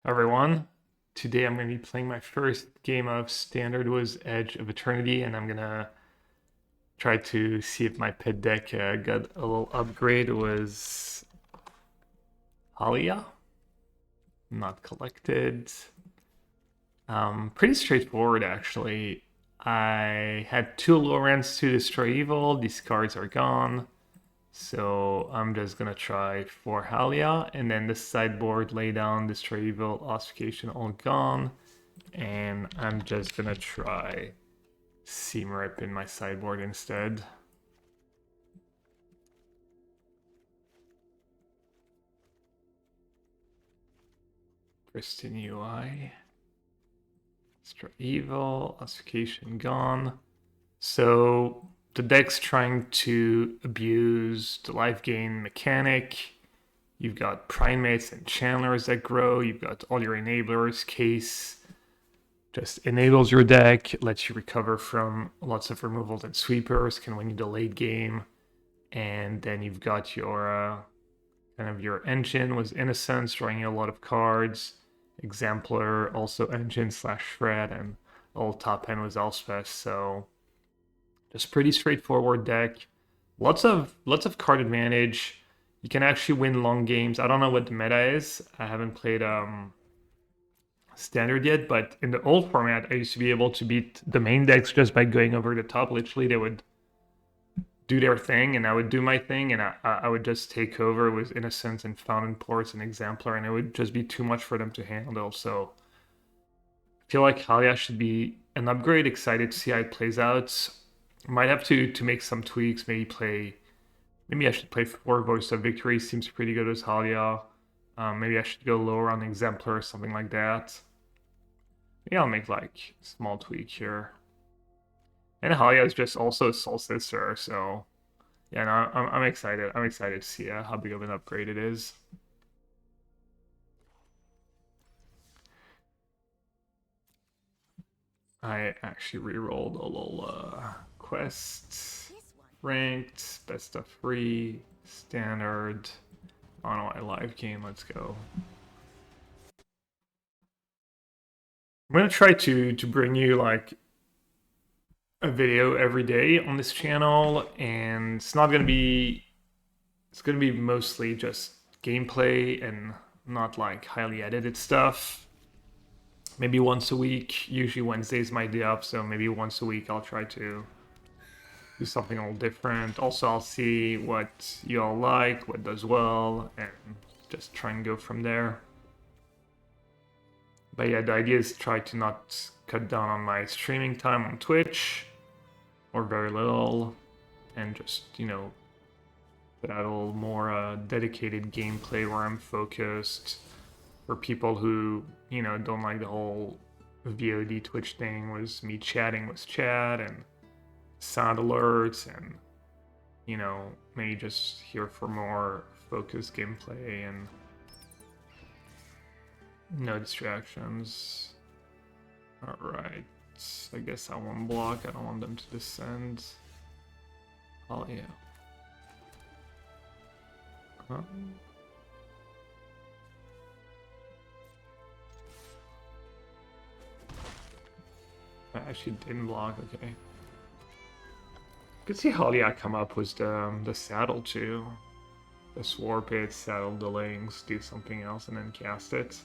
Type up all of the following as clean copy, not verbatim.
Everyone. Today I'm going to be playing my first game of Standard was Edge of Eternity, and I'm going to try to see if my pet deck got a little upgrade. It was Haliya, not collected. Pretty straightforward actually. I had two Lorents to destroy evil. These cards are gone. So I'm just gonna try for Haliya, and then the sideboard, lay down, destroy evil, ossification, all gone. And I'm just gonna try Seam Rip in my sideboard instead. Pristine UI. Destroy evil, ossification gone. So the deck's trying to abuse the life gain mechanic. You've got primates and channelers that grow. You've got all your enablers. Case just enables your deck, lets you recover from lots of removals and sweepers, can win you the late game. And then you've got your kind of your engine was Innocence, drawing you a lot of cards. Exemplar, also engine slash shred, and old top end was Elspeth. So just pretty straightforward deck. Lots of card advantage. You can actually win long games. I don't know what the meta is. I haven't played Standard yet, but in the old format, I used to be able to beat the main decks just by going over the top. Literally, they would do their thing, and I would do my thing, and I would just take over with Innocence and Fountain Ports and Exemplar, and it would just be too much for them to handle. So I feel like Haliya should be an upgrade. Excited to see how it plays out. Might have to make some tweaks. Maybe I should play 4 Voice of Victory. Seems pretty good as Haliya. Maybe I should go lower on Exemplar or something like that. Maybe I'll make like a small tweak here. And Haliya is just also a Soul Sister, so yeah, no, I'm excited. I'm excited to see how big of an upgrade it is. I actually re-rolled a little quest, ranked, best of 3, standard. On my live game, let's go. I'm gonna try to bring you like a video every day on this channel, and it's gonna be mostly just gameplay and not like highly edited stuff. Maybe once a week. Usually Wednesday's my day off, so maybe once a week I'll try to do something a little different. Also, I'll see what you all like, what does well, and just try and go from there. But yeah, the idea is to try to not cut down on my streaming time on Twitch, or very little, and just, put out a little more dedicated gameplay where I'm focused for people who, don't like the whole VOD Twitch thing, was me chatting with chat and sound alerts, and maybe just here for more focused gameplay and no distractions. Alright, I guess I won't block. I don't want them to descend. Oh yeah. Huh? I actually didn't block, okay. Could see Haliya come up with the saddle too. The Sword Pit, saddle the Lynx, do something else, and then cast it.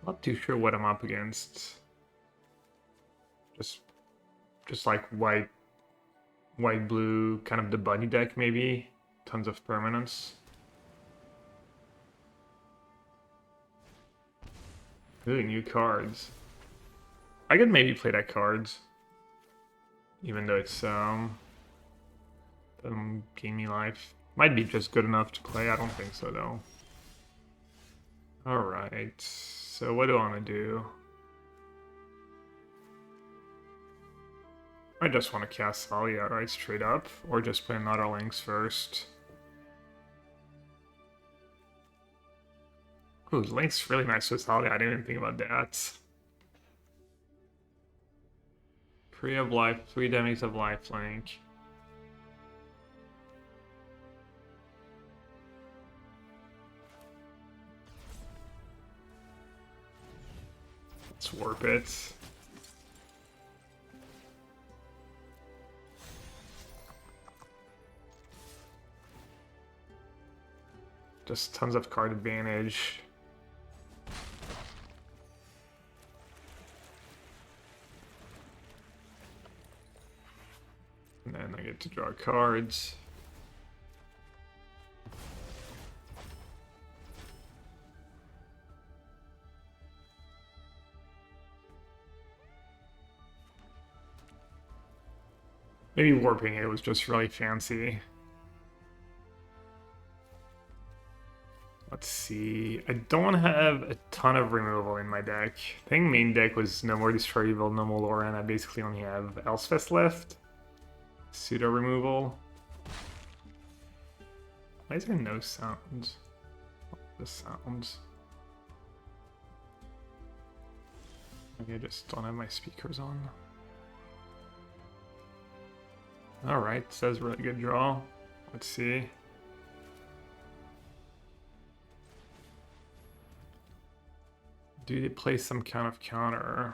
Not too sure what I'm up against. Just like white, blue, kind of the bunny deck maybe. Tons of permanents. Ooh, new cards. I could maybe play that cards. Even though it's doesn't gain me life. Might be just good enough to play. I don't think so though. Alright. So what do I want to do? I just want to cast Haliya right straight up, or just play another Lynx first. Ooh, Lynx really nice with Haliya. I didn't even think about that. 3 of life, 3 damage of lifelink. Let's warp it. Just tons of card advantage. And then I get to draw cards. Maybe warping it was just really fancy. Let's see. I don't have a ton of removal in my deck. I think main deck was no more Destroy Evil, no more Lore, and I basically only have Elspeth left. Pseudo removal. Why is there no sound? The sounds. Maybe I just don't have my speakers on. Alright, says really good draw. Let's see. Do they play some kind of counter?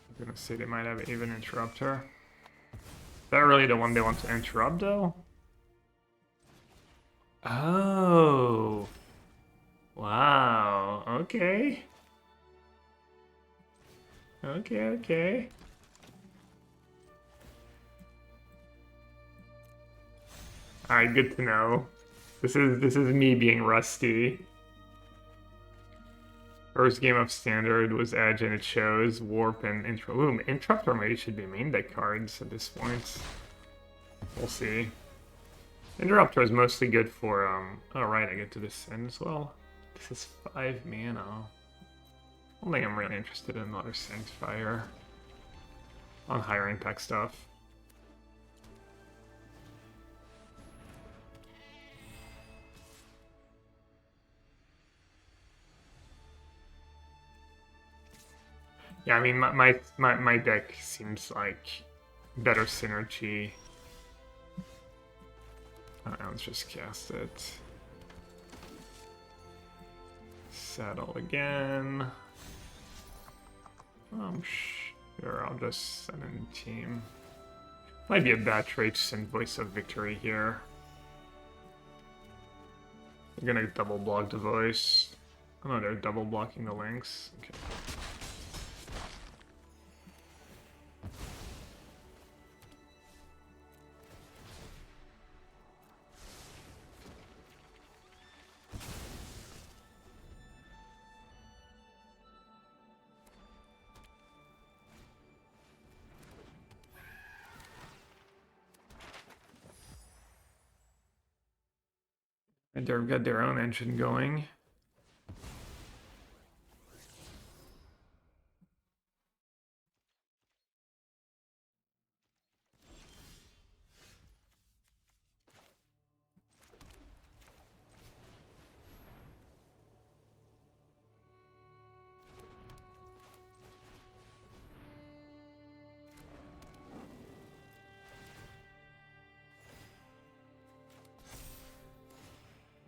I'm gonna say they might have even Interrupter. Is that really the one they want to interrupt though? Oh. Wow. Okay. Okay. Alright, good to know. This is me being rusty. First game of Standard was Edge, and it shows Warp and Intro. Ooh, Interrupter maybe should be main deck cards at this point. We'll see. Interrupter is mostly good for, oh right, I get to descend as well. This is 5 mana. I don't think I'm really interested in another Sanctifier on higher impact stuff. Yeah, I mean, my deck seems like better synergy. Alright, let's just cast it. Settle again. Sure, I'll just send in the team. Might be a bad trade to send Voice of Victory here. They're gonna double block the voice. Oh no, they're double blocking the links. Okay. And they've got their own engine going.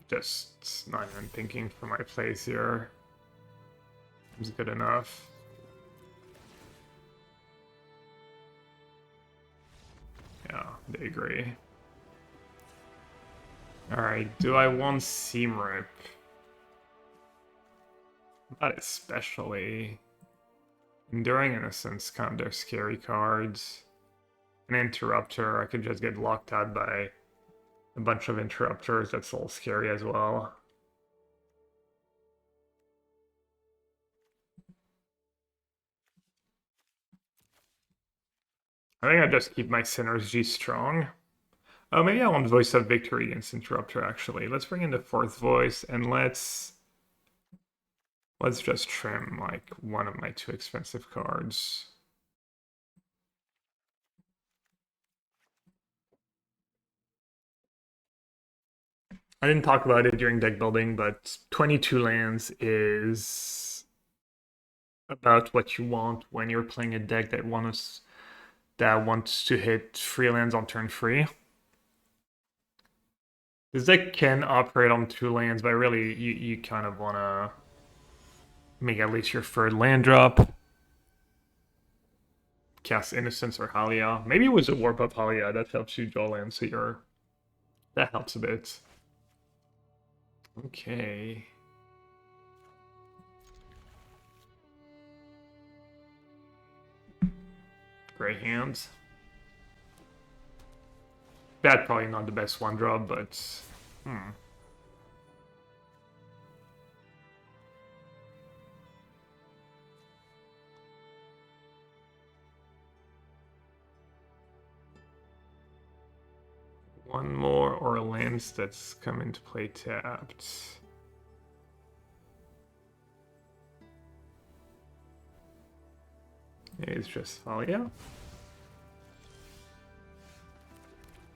Just not even thinking for my plays here. Seems good enough. Yeah, they agree. Alright, do I want Seam Rip? Not especially. Enduring Innocence, kind of their scary cards. An Interrupter, I could just get locked out by a bunch of Interrupters, that's all scary as well. I think I just keep my synergy strong. Oh, maybe I want Voice of Victory against Interrupter, actually. Let's bring in the 4th voice, and let's just trim, like, one of my 2 expensive cards. I didn't talk about it during deck building, but 22 lands is about what you want when you're playing a deck that wants to hit 3 lands on turn 3. This deck can operate on 2 lands, but really, you kind of want to make at least your third land drop. Cast Innocence or Haliya. Maybe it was a Warp Up Haliya that helps you draw land, so you're... That helps a bit. Okay. Great hands. That probably not the best one drop, but... One more or lands that's come into play tapped. Maybe it's just Haliya.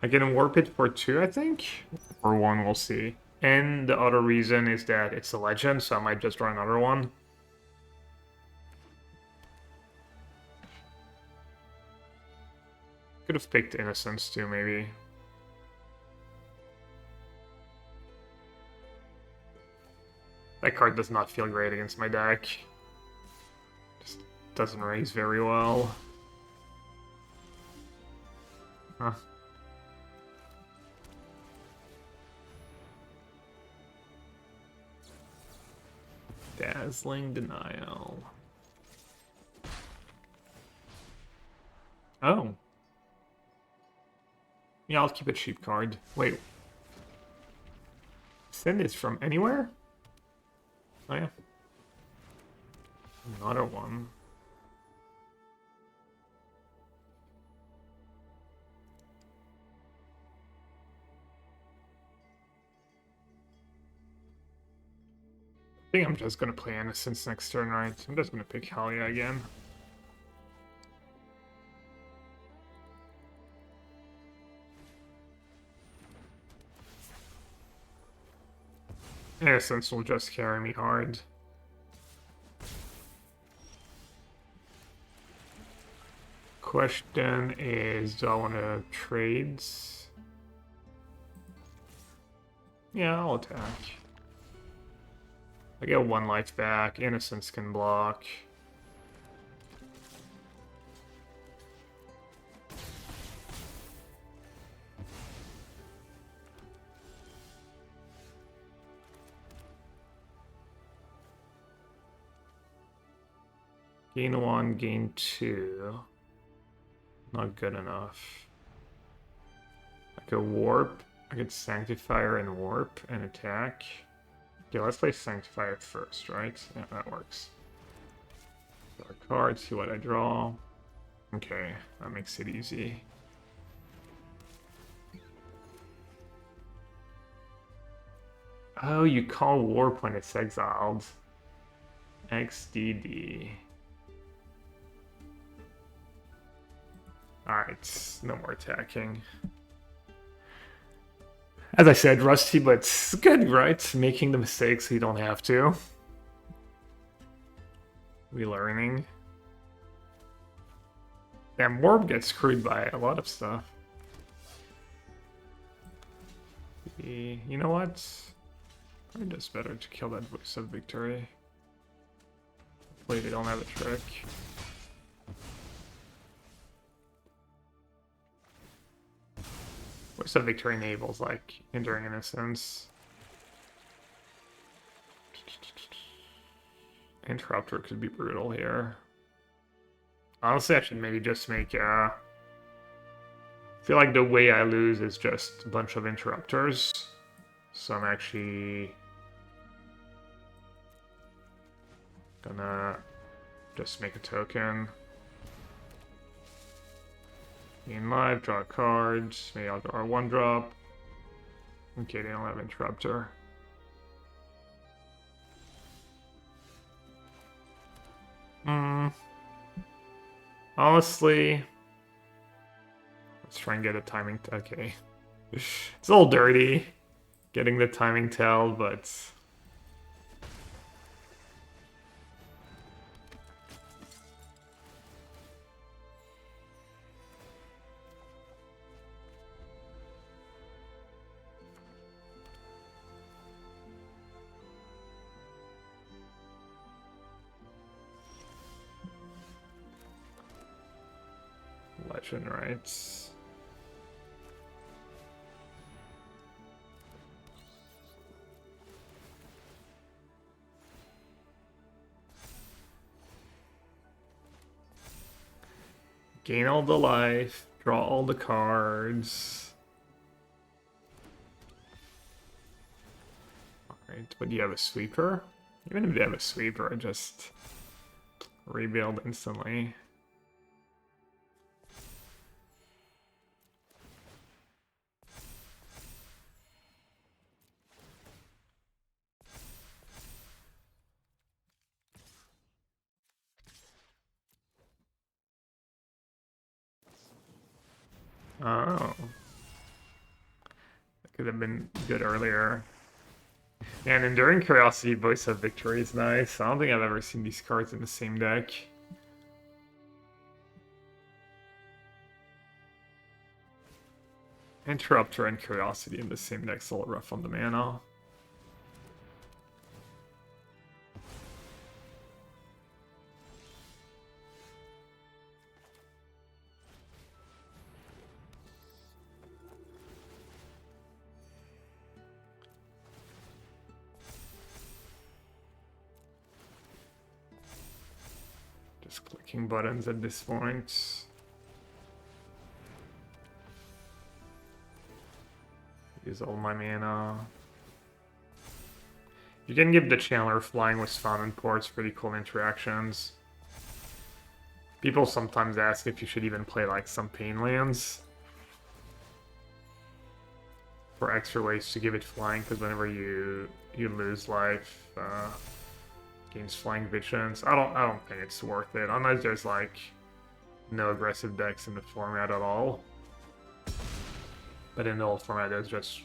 I can warp it for 2, I think? Or 1, we'll see. And the other reason is that it's a legend, so I might just draw another one. Could have picked Innocence too, maybe. That card does not feel great against my deck. Just doesn't raise very well. Huh. Dazzling Denial. Oh. Yeah, I'll keep a cheap card. Wait. Send it from anywhere? Oh yeah. Another one. I think I'm just gonna play Innocence next turn, right? I'm just gonna pick Haliya again. Innocence will just carry me hard. Question is, do I want to trade? Yeah, I'll attack. I get 1 life back. Innocence can block. Gain 1, gain 2. Not good enough. I could warp. I could Sanctifier and warp and attack. Okay, let's play Sanctifier first, right? Yeah, that works. Draw a card, see what I draw. Okay, that makes it easy. Oh, you call warp when it's exiled. XDD. Alright, no more attacking. As I said, rusty, but it's good, right? Making the mistakes so you don't have to. Relearning. Damn, Warp gets screwed by a lot of stuff. You know what? Probably just better to kill that Voice of Victory. Hopefully they don't have a trick. Voice of Victory enables, like, Enduring Innocence. Interrupter could be brutal here. Honestly, I should maybe just make, I feel like the way I lose is just a bunch of Interrupters. So I'm actually gonna just make a token. Gain life, draw a card. Maybe I'll draw a 1-drop. Okay, they don't have Interrupter. Honestly, let's try and get a timing. Okay. It's a little dirty getting the timing tell, but vision, right? Gain all the life, draw all the cards. Alright, but do you have a sweeper? Even if you have a sweeper, just rebuild instantly. Oh. That could have been good earlier. And Enduring Curiosity, Voice of Victory is nice. I don't think I've ever seen these cards in the same deck. Interrupter and Curiosity in the same deck's a little rough on the mana. Just clicking buttons at this point. Use all my mana. You can give the Chandler Flying with Fountain Ports pretty cool interactions. People sometimes ask if you should even play like some Pain Lands for extra ways to give it flying, because whenever you lose life, gains flying visions. I don't think it's worth it unless there's like no aggressive decks in the format at all. But in the old format, there's just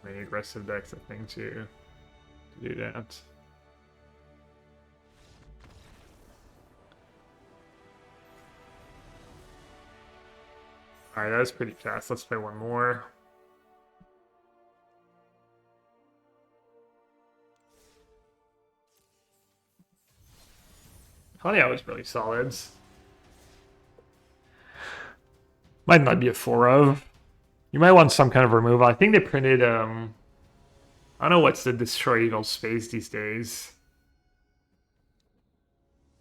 many aggressive decks, I think, to do that. Alright, that was pretty fast. Let's play one more. Haliya was really solid. Might not be a 4 of. You might want some kind of removal. I think they printed, I don't know what's the Destroy Evil Space these days.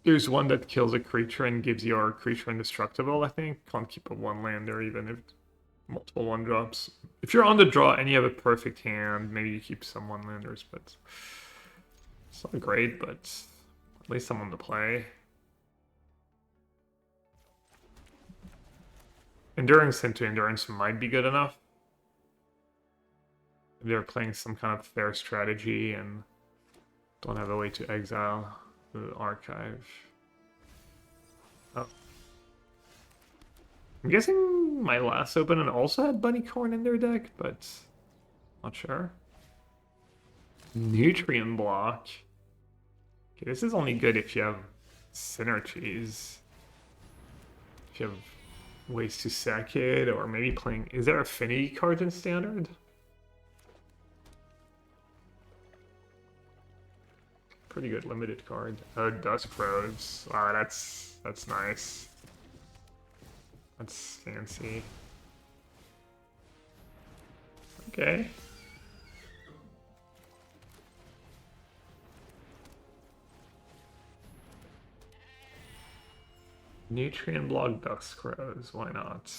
There's one that kills a creature and gives your creature indestructible, I think. Can't keep a 1-lander even if multiple 1-drops. If you're on the draw and you have a perfect hand, maybe you keep some 1-landers, but it's not great, but at least I'm on the play. Endurance into Endurance might be good enough. If they're playing some kind of fair strategy and don't have a way to exile the archive. Oh. I'm guessing my last opponent also had Bunny Corn in their deck, but not sure. Nutrient Block. Okay, this is only good if you have synergies. If you have ways to sack it, or maybe playing... Is there affinity cards in Standard? Pretty good limited card. Oh, Dusk Crows. Wow, that's nice. That's fancy. Okay. Nutrient Block Dusk Crows, why not?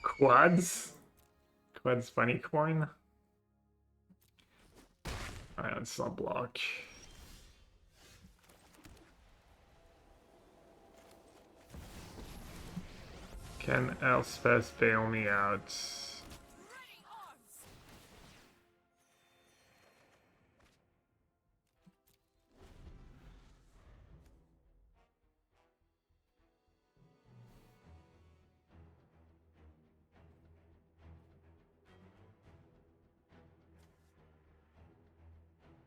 Quads? Quads Bunny Coin? Alright, let's not block. Can Elspeth bail me out?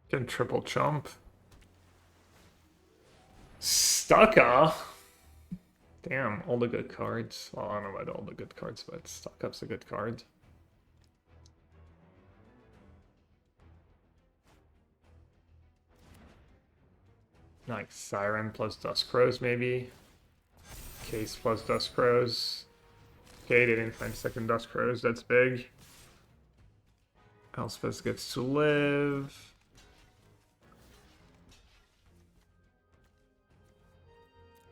Can triple chump. Stucca? Damn, all the good cards. Well, I don't know about all the good cards, but Stuck Up's a good card. Like Siren plus Dusk Crows, maybe. Case plus Dusk Crows. Okay, they didn't find second Dusk Crows, that's big. Elspeth gets to live.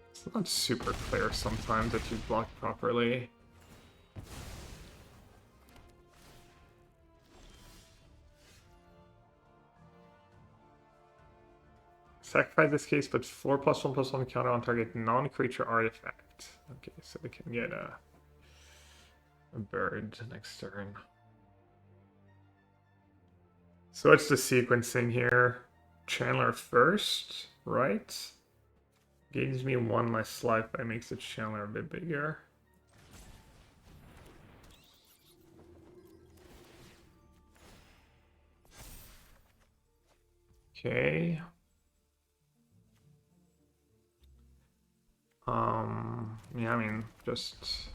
It's not super clear sometimes if you block properly. Sacrifice this case, put 4+1/+1 counter on target non-creature artifact. Okay, so we can get a bird next turn. So what's the sequencing here? Chandler first, right? Gains me 1 less life, but it makes the Chandler a bit bigger. Okay. Yeah, I mean, just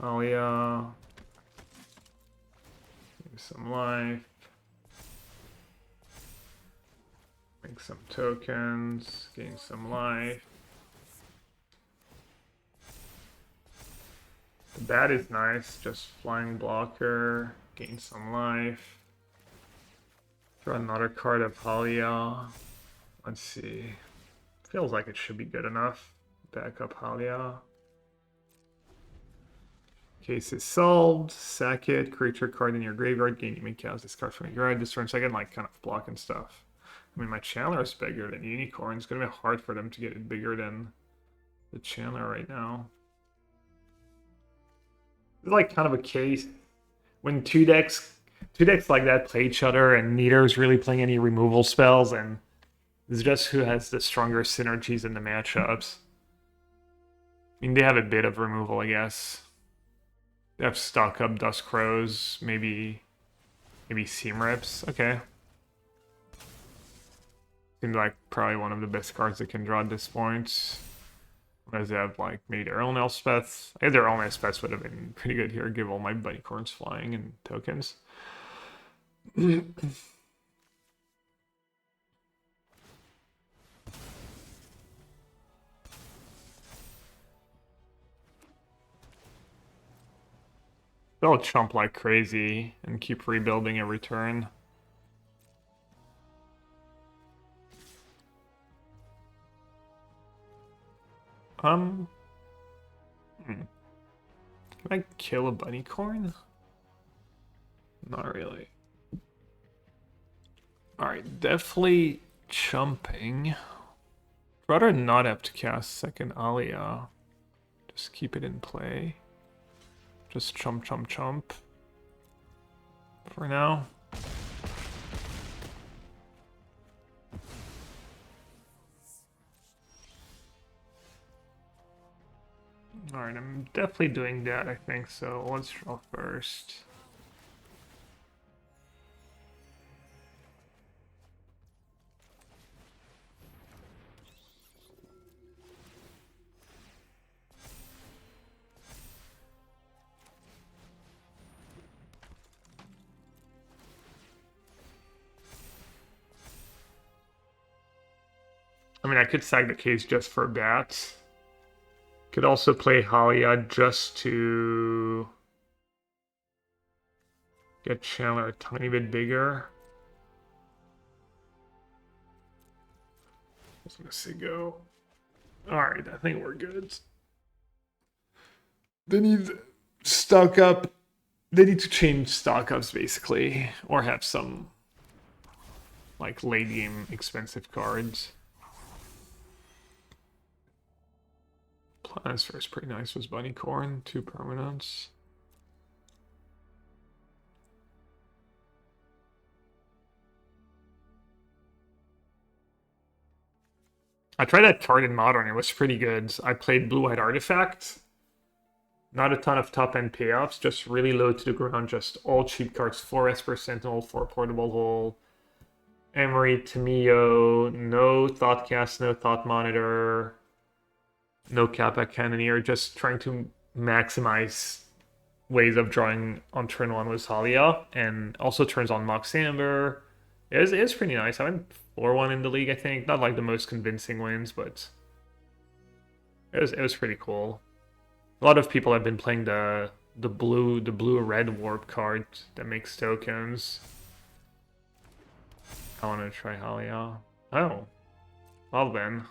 Haliya. Give some life. Make some tokens, gain some life. The bat is nice, just flying blocker, gain some life. Draw another card of Haliya. Let's see. Feels like it should be good enough. Back up Haliya. Case is solved. Sack it. Creature card in your graveyard. Gain human cows. This card from your graveyard. This turn second, like kind of blocking stuff. I mean, my Chandler is bigger than Unicorn. It's gonna be hard for them to get it bigger than the Chandler right now. It's like kind of a case when two decks like that play each other, and neither's really playing any removal spells, and it's just who has the stronger synergies in the matchups. I mean, they have a bit of removal, I guess. They have stock up Dusk Crows, maybe Seam Rips. Okay. Seems like probably one of the best cards they can draw at this point. Unless they have like maybe their own Elspeth. I guess their own Elspeth would have been pretty good here. Give all my Bunnycorns flying and tokens. They'll chump like crazy and keep rebuilding every turn. Can I kill a Bunnycorn? Not really. Alright, definitely chumping. Rather not have to cast second Haliya. Just keep it in play. Just chump, chump, chump. For now. Alright, I'm definitely doing that, I think, so let's draw first. I mean, I could sag the case just for bats. Could also play Haliya just to get Chandler a tiny bit bigger. I was gonna say go. Alright, I think we're good. They need stock up. They need to change stock ups basically, or have some like late game expensive cards. Planisfer is pretty nice. Was Bunnycorn, 2 permanents. I tried that card in Modern, it was pretty good. I played Blue-White Artifact. Not a ton of top-end payoffs, just really low to the ground, just all cheap cards. 4 Esper Sentinel, 4 Portable Hole, Emery, Tamio, no Thoughtcast, no Thought Monitor, no Kappa Cannoneer, just trying to maximize ways of drawing on turn 1 with Haliya, and also turns on Mox Amber, It was pretty nice. I went 4-1 in the league, I think. Not like the most convincing wins, but it was pretty cool. A lot of people have been playing the blue red warp card that makes tokens. I want to try Haliya. Oh, well then.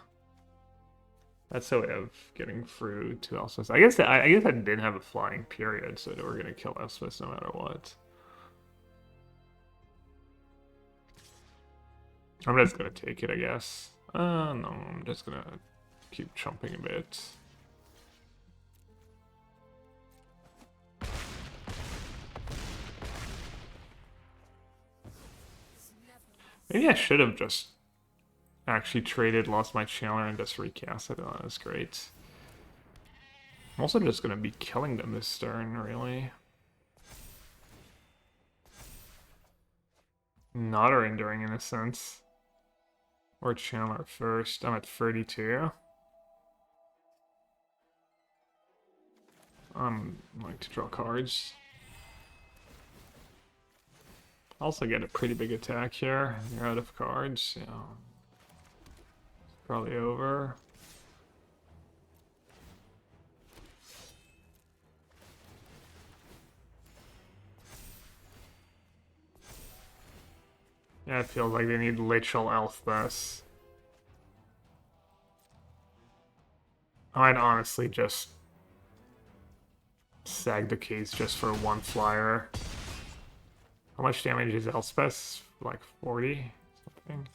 That's a way of getting through to Elspeth. I guess I didn't have a flying period, so they were gonna kill Elspeth no matter what. I'm just gonna take it, I guess. No, I'm just gonna keep chumping a bit. Maybe I should have just actually traded, lost my Chandler, and just recast it. Oh, that's great. I'm also just gonna be killing them this turn, really. Not or enduring in a sense. Or Chandler first. I'm at 32. I'm like to draw cards. Also get a pretty big attack here. You're out of cards, yeah. It's probably over. Yeah, it feels like they need literal Elspeth. I'd honestly just sag the case just for one flyer. How much damage is Elspeth? Like 40 something.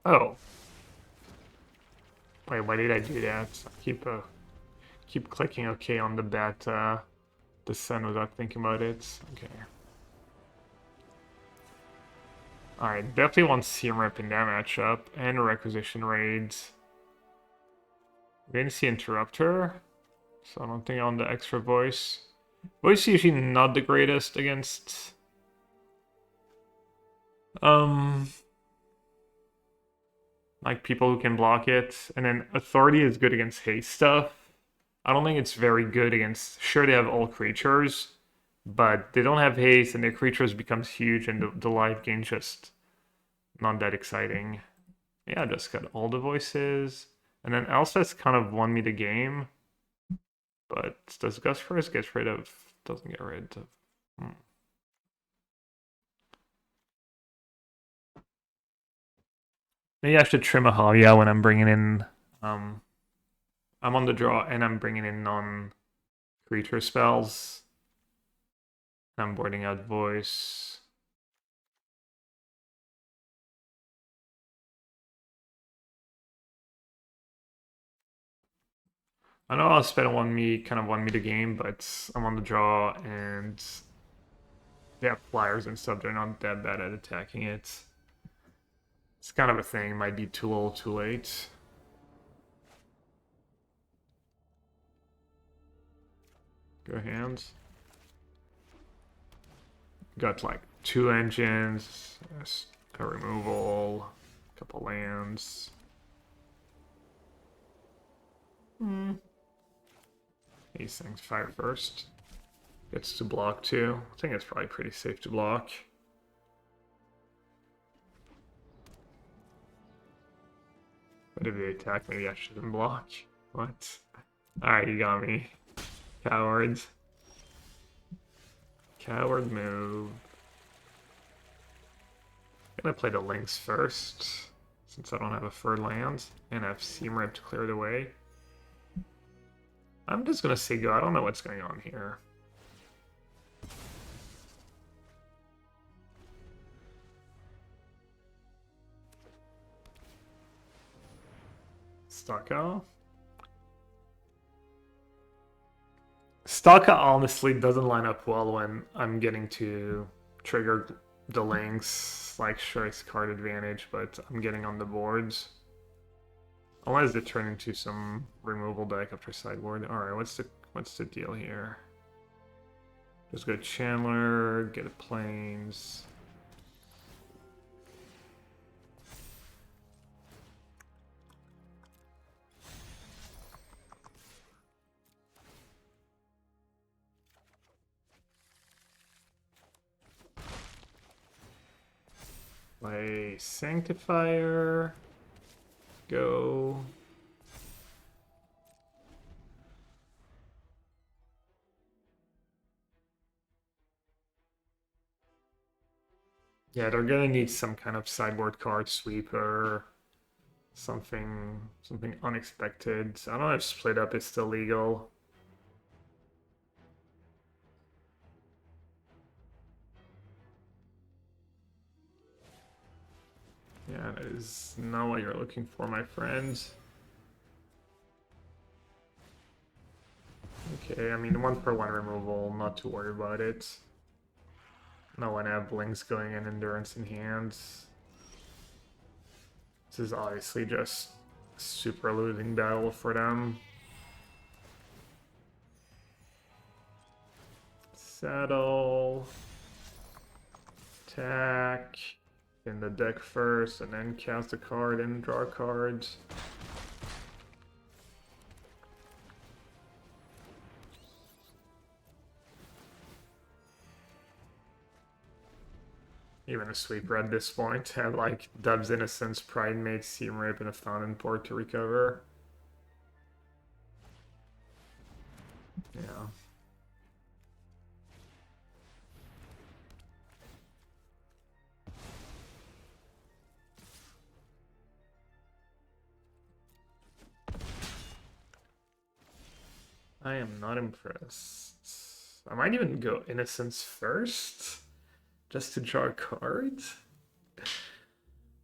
Oh. Wait, why did I do that? Keep clicking OK on the bat descent without thinking about it. Okay. Alright, definitely want CMRIP in that matchup, and Requisition Raids. We didn't see Interrupter, so I don't think on the extra voice. Voice is usually not the greatest against... like people who can block it. And then Authority is good against haste stuff. I don't think it's very good against... Sure, they have all creatures, but they don't have haste, and their creatures becomes huge, and the life gain just not that exciting. Yeah, I just got all the voices. And then Elspeth kind of won me the game. But does Gus first get rid of... Doesn't get rid of... Maybe I should trim a Haliya when I'm bringing in... I'm on the draw and I'm bringing in non-creature spells. I'm boarding out voice. I know Elspeth won me the game, but I'm on the draw and they have flyers and stuff. They're not that bad at attacking it. It's kind of a thing. Might be too little, too late. Go hands. Got like 2 engines, a removal, a couple lands. These things fire first. Gets to block too. I think it's probably pretty safe to block. But if they attack, maybe I shouldn't block. What? Alright, you got me. Cowards. Coward move. I'm gonna play the Lynx first, since I don't have a third land, and have CMRIP to clear the way. I'm just gonna say go. I don't know what's going on here. Staka? Staka honestly doesn't line up well when I'm getting to trigger the Lynx. Like, sure, it's card advantage, but I'm getting on the boards. Unless they turn into some removal deck after sideboard. Alright, what's the deal here? Just go Chandler, get a Plains. Play Sanctifier. Go. Yeah, they're gonna need some kind of sideboard card sweeper. Something unexpected. I don't know if split up is still legal. Yeah, that is not what you're looking for, my friend. Okay, I mean, 1-for-1 removal, not to worry about it. No one have blinks going in, endurance in hands. This is obviously just a super losing battle for them. Saddle. Attack. In the deck first, and then cast a card and draw cards. Even a sweeper at this point have like Dub's Innocence, Pride Mate, Seam Rape, and a Fountain Port to recover. Yeah. I am not impressed. I might even go Innocence first, just to draw a card.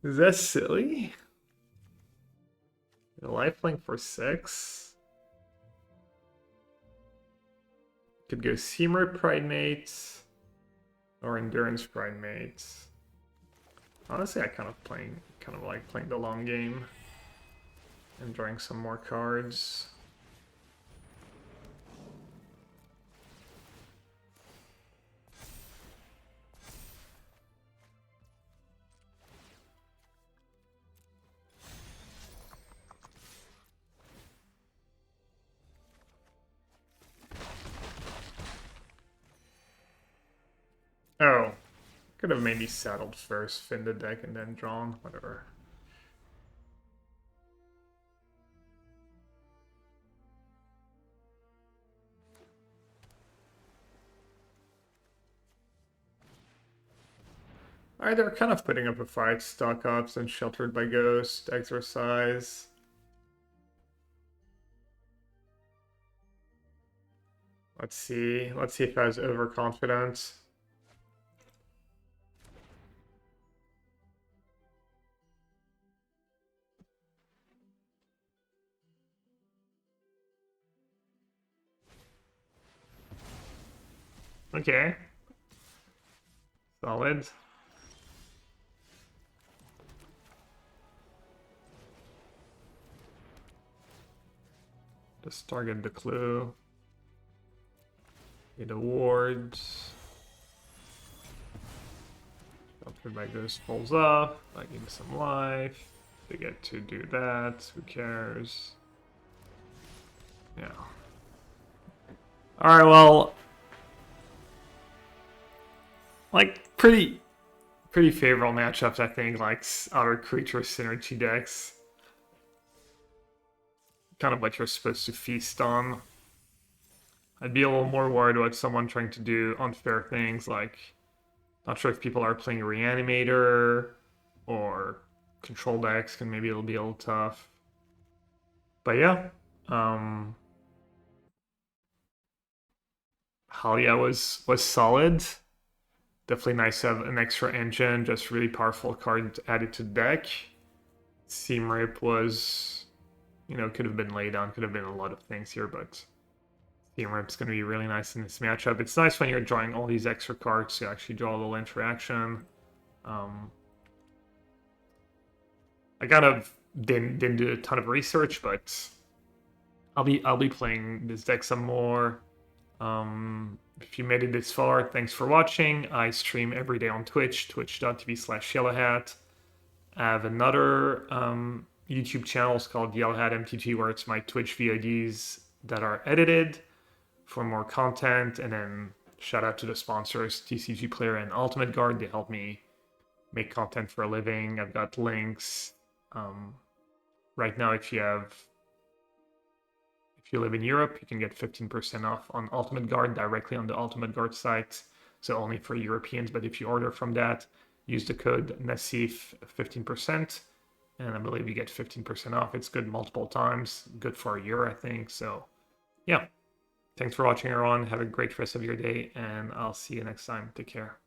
Is that silly? A lifelink for 6. Could go Seamer Pride Mate or Endurance Pride Mate. Honestly, I kind of like playing the long game and drawing some more cards. Oh, could have maybe saddled first, finned the deck, and then drawn, whatever. Alright, they're kind of putting up a fight. Stock Ops and Sheltered by Ghost, Exorcise. Let's see if I was overconfident. Okay. Solid. Just target the clue. Get awards. Sheltered by Ghost falls off. I give some life. They get to do that. Who cares? Yeah. Alright, well. Like, pretty favorable matchups, I think. Like, Outer Creature Synergy decks. Kind of what you're supposed to feast on. I'd be a little more worried about someone trying to do unfair things, like, not sure if people are playing Reanimator or control decks, and maybe it'll be a little tough. But yeah, Haliya was solid. Definitely nice to have an extra engine, just really powerful card added to the deck. Seam Rape was, could have been laid on, could have been a lot of things here, but Seam Rape's going to be really nice in this matchup. It's nice when you're drawing all these extra cards to actually draw a little interaction. I kind of didn't do a ton of research, but I'll be playing this deck some more. If you made it this far, thanks for watching. I stream every day on Twitch, twitch.tv/yellowhat. I have another YouTube channel called Yellowhat MTG, where it's my Twitch VODs that are edited for more content. And then shout out to the sponsors, TCG Player and Ultimate Guard. They help me make content for a living. I've got links. Right now, if you live in Europe, you can get 15% off on Ultimate Guard directly on the Ultimate Guard site. So only for Europeans, but if you order from that, use the code Nassif 15%, and I believe you get 15% off. It's good multiple times, good for a year, I think. So yeah, thanks for watching, everyone. Have a great rest of your day, and I'll see you next time. Take care.